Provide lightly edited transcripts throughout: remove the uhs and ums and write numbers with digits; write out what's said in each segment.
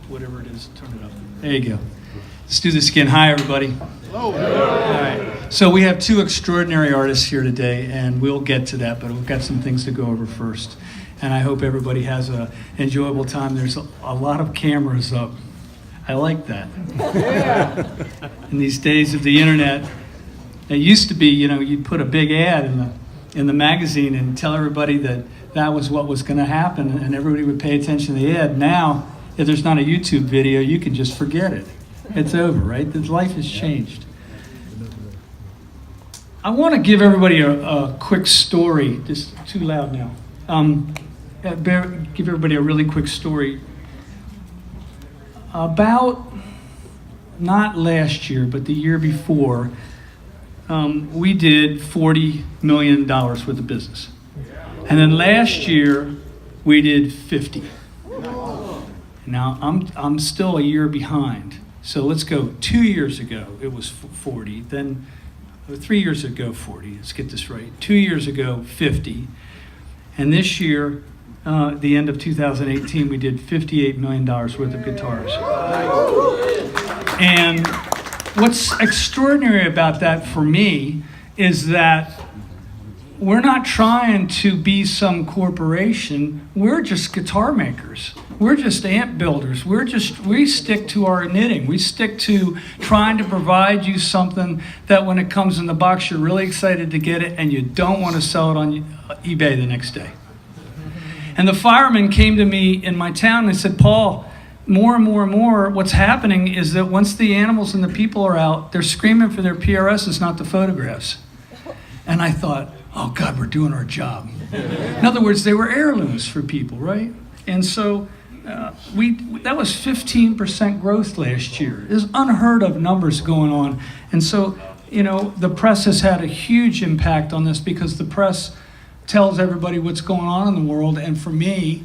whatever it is, turn it up. There you go. Let's do this again. Hi, everybody. Hello. All right. So we have two extraordinary artists here today, and we'll get to that, but we've got some things to go over first. And I hope everybody has an enjoyable time. There's a lot of cameras up. I like that. Yeah. In these days of the internet, it used to be, you'd put a big ad in the magazine and tell everybody that was what was going to happen, and everybody would pay attention to the ad. Now, if there's not a YouTube video, you can just forget it. It's over, right? Life has changed. I want to give everybody a quick story. Just too loud now. Give everybody a really quick story about, not last year, but the year before. We did $40 million worth of business. And then last year, we did 50. Now, I'm still a year behind. So let's go 2 years ago, it was 40. Then 3 years ago, 40. Let's get this right. 2 years ago, 50. And this year, the end of 2018, we did $58 million worth of guitars. And what's extraordinary about that for me is that we're not trying to be some corporation. We're just guitar makers. We're just amp builders. We stick to our knitting. We stick to trying to provide you something that when it comes in the box, you're really excited to get it and you don't want to sell it on eBay the next day. And the firemen came to me in my town and they said, Paul, more and more and more, what's happening is that once the animals and the people are out, they're screaming for their PRSs, not the photographs. And I thought, oh God, we're doing our job. In other words, they were heirlooms for people, right? And so that was 15% growth last year. There's unheard of numbers going on. And so, the press has had a huge impact on this because the press tells everybody what's going on in the world. And for me,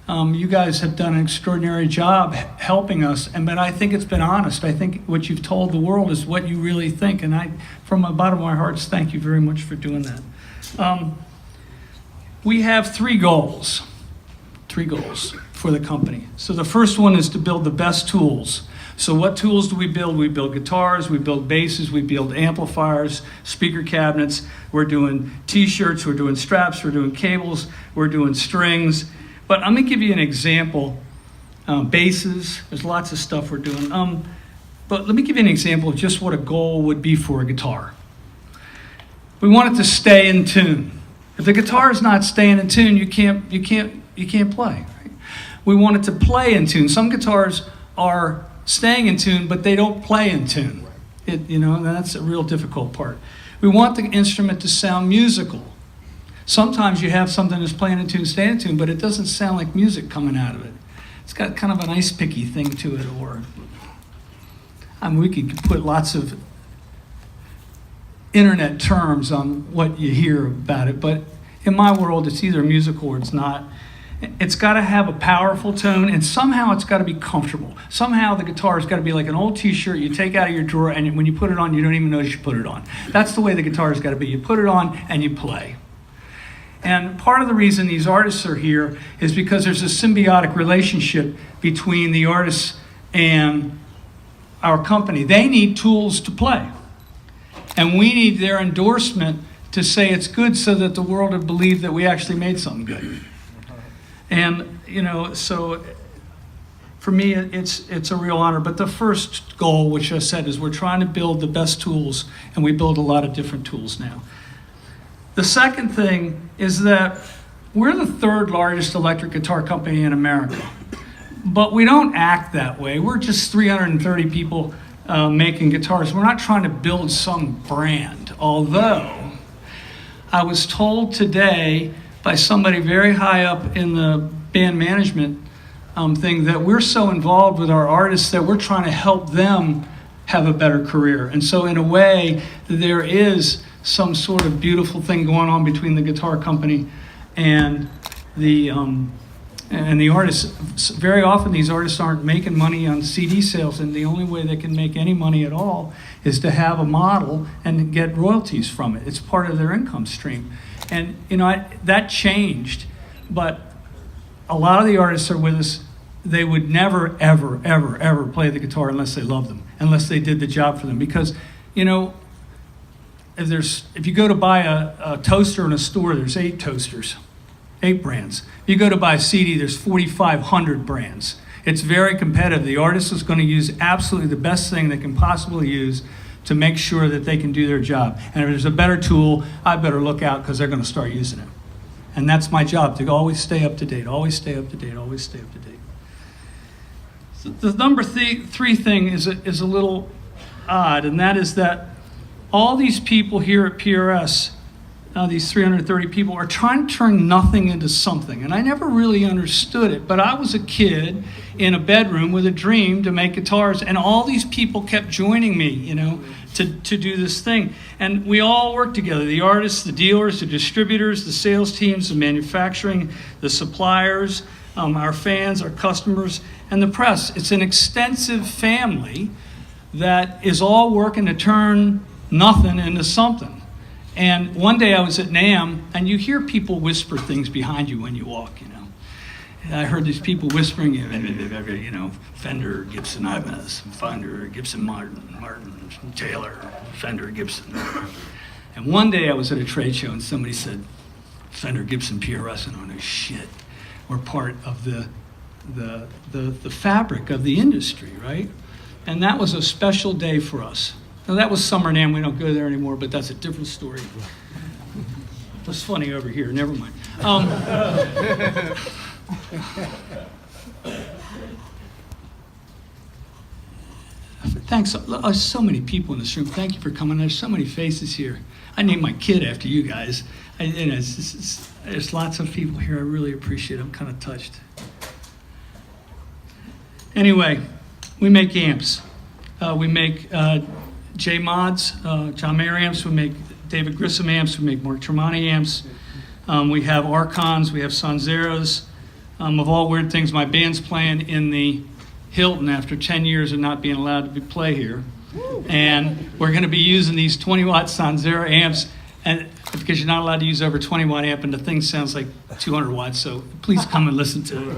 you guys have done an extraordinary job helping us, but I think it's been honest. I think what you've told the world is what you really think, and from the bottom of my heart, thank you very much for doing that. We have three goals for the company. So the first one is to build the best tools. So what tools do we build? We build guitars, we build basses, we build amplifiers, speaker cabinets. We're doing t-shirts, we're doing straps, we're doing cables, we're doing strings. But I'm going to give you an example. Basses, there's lots of stuff we're doing. But let me give you an example of just what a goal would be for a guitar. We want it to stay in tune. If the guitar is not staying in tune, you can't play. Right? We want it to play in tune. Some guitars are staying in tune, but they don't play in tune. And that's a real difficult part. We want the instrument to sound musical. Sometimes you have something that's playing in tune, staying in tune, but it doesn't sound like music coming out of it. It's got kind of an ice picky thing to it, we could put lots of internet terms on what you hear about it, but in my world, it's either musical or it's not. It's got to have a powerful tone, and somehow it's got to be comfortable. Somehow the guitar's got to be like an old t-shirt you take out of your drawer, and when you put it on, you don't even notice you put it on. That's the way the guitar's got to be. You put it on, and you play. And part of the reason these artists are here is because there's a symbiotic relationship between the artists and our company. They need tools to play. And we need their endorsement to say it's good so that the world would believe that we actually made something good. And, so for me, it's a real honor. But the first goal, which I said, is we're trying to build the best tools, and we build a lot of different tools now. The second thing is that we're the third largest electric guitar company in America. But we don't act that way. We're just 330 people making guitars. We're not trying to build some brand. Although, I was told today by somebody very high up in the band management thing that we're so involved with our artists that we're trying to help them have a better career. And so in a way, there is some sort of beautiful thing going on between the guitar company and the artists. Very often these artists aren't making money on CD sales, and the only way they can make any money at all is to have a model and get royalties from it. It's part of their income stream. And that changed, but a lot of the artists are with us they would never, ever, ever, ever play the guitar unless they loved them, unless they did the job for them. Because, you know, if you go to buy a toaster in a store, there's 8 toasters, 8 brands. If you go to buy a CD, there's 4,500 brands. It's very competitive. The artist is going to use absolutely the best thing they can possibly use to make sure that they can do their job. And if there's a better tool, I better look out because they're going to start using it. And that's my job, to always stay up to date, always stay up to date, always stay up to date. So the number 3 thing is a little odd, and that is that all these people here at PRS, these 330 people, are trying to turn nothing into something. And I never really understood it, but I was a kid in a bedroom with a dream to make guitars, and all these people kept joining me, you know, to do this thing. And we all work together, the artists, the dealers, the distributors, the sales teams, the manufacturing, the suppliers, our fans, our customers, and the press. It's an extensive family that is all working to turn nothing into something. And one day I was at NAMM, and you hear people whisper things behind you when you walk, you know. And I heard these people whispering, you know, Fender, Gibson, Ibanez, Fender, Gibson, Martin, Taylor, Fender, Gibson. And one day I was at a trade show, and somebody said, Fender, Gibson, PRS, and I went, oh, shit. We're part of the fabric of the industry, right? And that was a special day for us. Now, that was summer NAMM. We don't go there anymore, but that's a different story. It was funny over here. Never mind. Thanks. So many people in this room. Thank you for coming. There's so many faces here. I named my kid after you guys. There's lots of people here. I really appreciate it. I'm kind of touched. Anyway, we make amps. We make J Mods, John Mayer amps. We make David Grissom amps. We make Mark Tremonti amps. We have Archons. We have Sanzeros. Of all weird things, my band's playing in the Hilton after 10 years of not being allowed to play here. And we're going to be using these 20-watt Sanzero amps, and because you're not allowed to use over 20-watt amp, and the thing sounds like 200 watts, so please come and listen to it.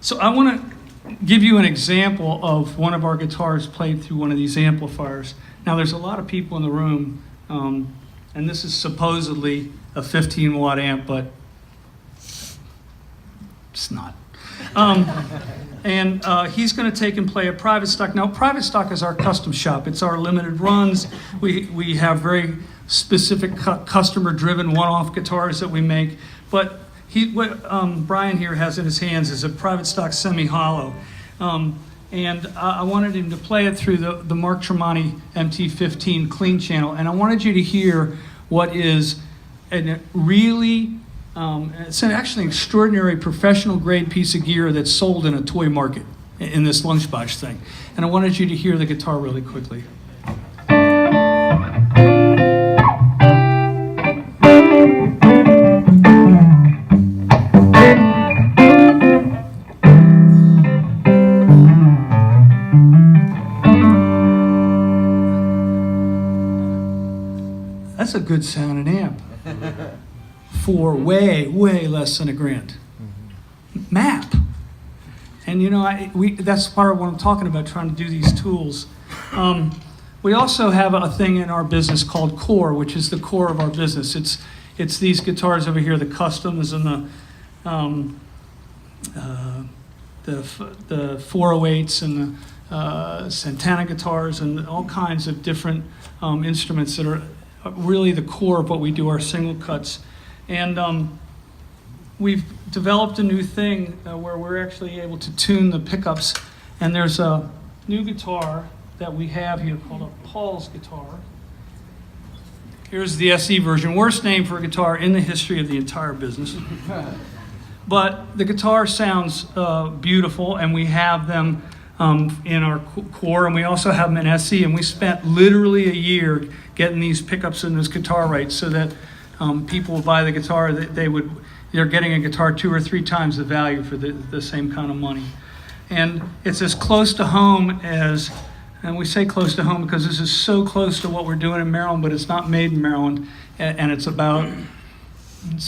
So I want to give you an example of one of our guitars played through one of these amplifiers. Now, there's a lot of people in the room, and this is supposedly a 15-watt amp, but it's not. And he's going to take and play a private stock. Now, private stock is our custom shop. It's our limited runs. We have very specific customer-driven one-off guitars that we make. But what Brian here has in his hands is a private stock semi-hollow. And I wanted him to play it through the Mark Tremonti MT15 clean channel. And I wanted you to hear what is a really it's actually an extraordinary professional grade piece of gear that's sold in a toy market in this lunchbox thing. And I wanted you to hear the guitar really quickly. That's a good sounding amp. For way, way less than $1,000. Map. And you know, that's part of what I'm talking about, trying to do these tools. We also have a thing in our business called Core, which is the core of our business. It's these guitars over here, the customs and the 408s and the Santana guitars and all kinds of different instruments that are really the core of what we do, our single cuts. And we've developed a new thing where we're actually able to tune the pickups. And there's a new guitar that we have here called a Paul's guitar. Here's the SE version. Worst name for a guitar in the history of the entire business. But the guitar sounds beautiful, and we have them in our core, and we also have them in SE. And we spent literally a year getting these pickups in this guitar right so that people will buy the guitar, they're getting a guitar 2 or 3 times the value for the same kind of money. And it's as close to home as, and we say close to home because this is so close to what we're doing in Maryland, but it's not made in Maryland, and it's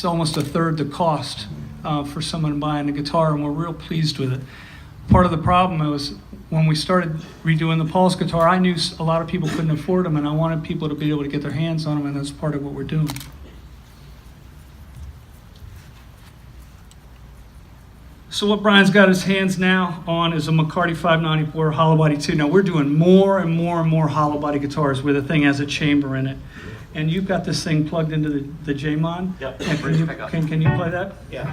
almost a third the cost for someone buying a guitar, and we're real pleased with it. Part of the problem was when we started redoing the Paul's guitar, I knew a lot of people couldn't afford them, and I wanted people to be able to get their hands on them, and that's part of what we're doing. So what Brian's got his hands now on is a McCarty 594 hollow body 2. Now we're doing more and more and more hollow body guitars where the thing has a chamber in it. And you've got this thing plugged into the J-Mon. Yep. Can you play that? Yeah.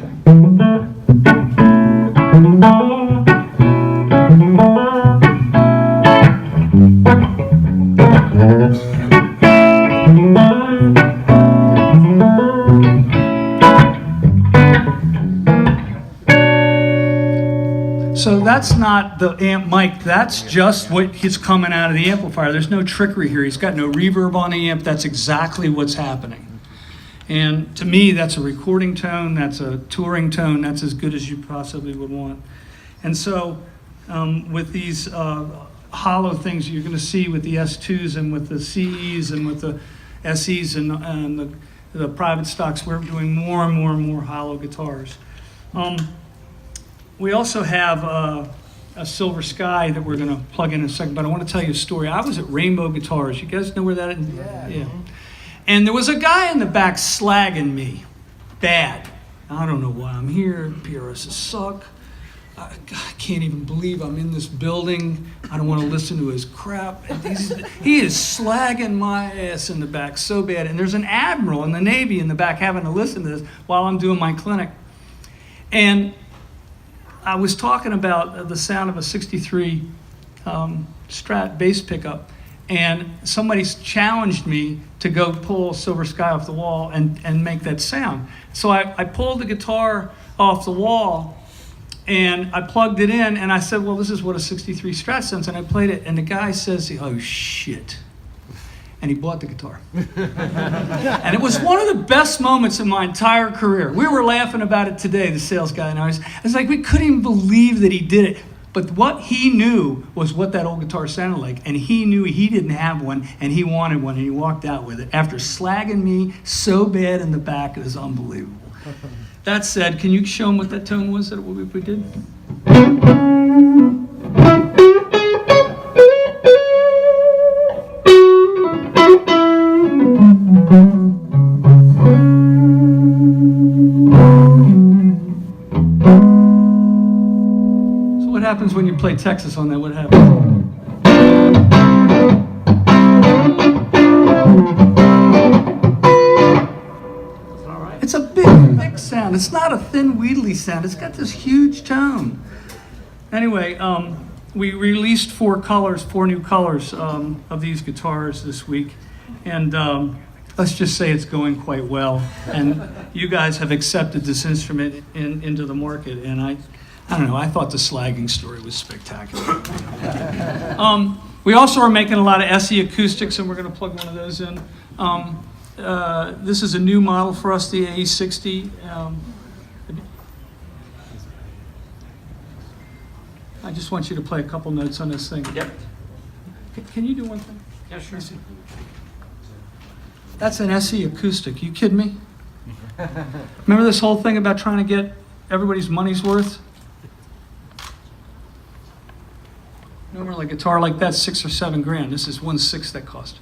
So that's not the amp mic, that's just what is coming out of the amplifier. There's no trickery here. He's got no reverb on the amp. That's exactly what's happening. And to me, that's a recording tone, that's a touring tone, that's as good as you possibly would want. And so with these hollow things you're going to see with the S2s and with the CEs and with the SEs and the private stocks, we're doing more and more and more hollow guitars. We also have a Silver Sky that we're going to plug in a second, but I want to tell you a story. I was at Rainbow Guitars. You guys know where that is? Yeah. And there was a guy in the back slagging me bad. I don't know why I'm here. PRS suck. I can't even believe I'm in this building. I don't want to listen to his crap. He is slagging my ass in the back so bad. And there's an admiral in the Navy in the back having to listen to this while I'm doing my clinic. And I was talking about the sound of a 63 Strat bass pickup, and somebody challenged me to go pull Silver Sky off the wall and make that sound. So I pulled the guitar off the wall, and I plugged it in, and I said, well, this is what a 63 Strat sounds, and I played it, and the guy says, oh, shit. And he bought the guitar. And it was one of the best moments in my entire career. We were laughing about it today, the sales guy and I was like, we couldn't even believe that he did it. But what he knew was what that old guitar sounded like, and he knew he didn't have one, and he wanted one, and he walked out with it after slagging me so bad in the back. It was unbelievable. That said, can you show him what that tone was that we did? What happens when you play Texas on that? What happens? All right. It's a big, thick sound. It's not a thin, wheedly sound. It's got this huge tone. Anyway, we released four new colors of these guitars this week. And let's just say it's going quite well. And you guys have accepted this instrument into the market. And I don't know, I thought the slagging story was spectacular. We also are making a lot of SE acoustics, and we're going to plug one of those in. This is a new model for us, the AE60. I just want you to play a couple notes on this thing. Yep. Can you do one thing? Yeah, sure. That's an SE acoustic. You kidding me? Remember this whole thing about trying to get everybody's money's worth? Normally a guitar like that's $6 or $7 grand. This is 1/6 that cost.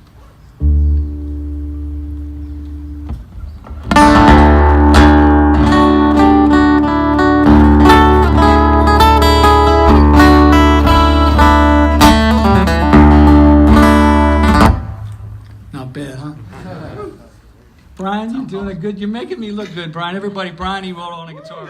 Not bad, huh? Brian, you're doing it good. You're making me look good, Brian. Everybody, Brian, he wrote on a guitar.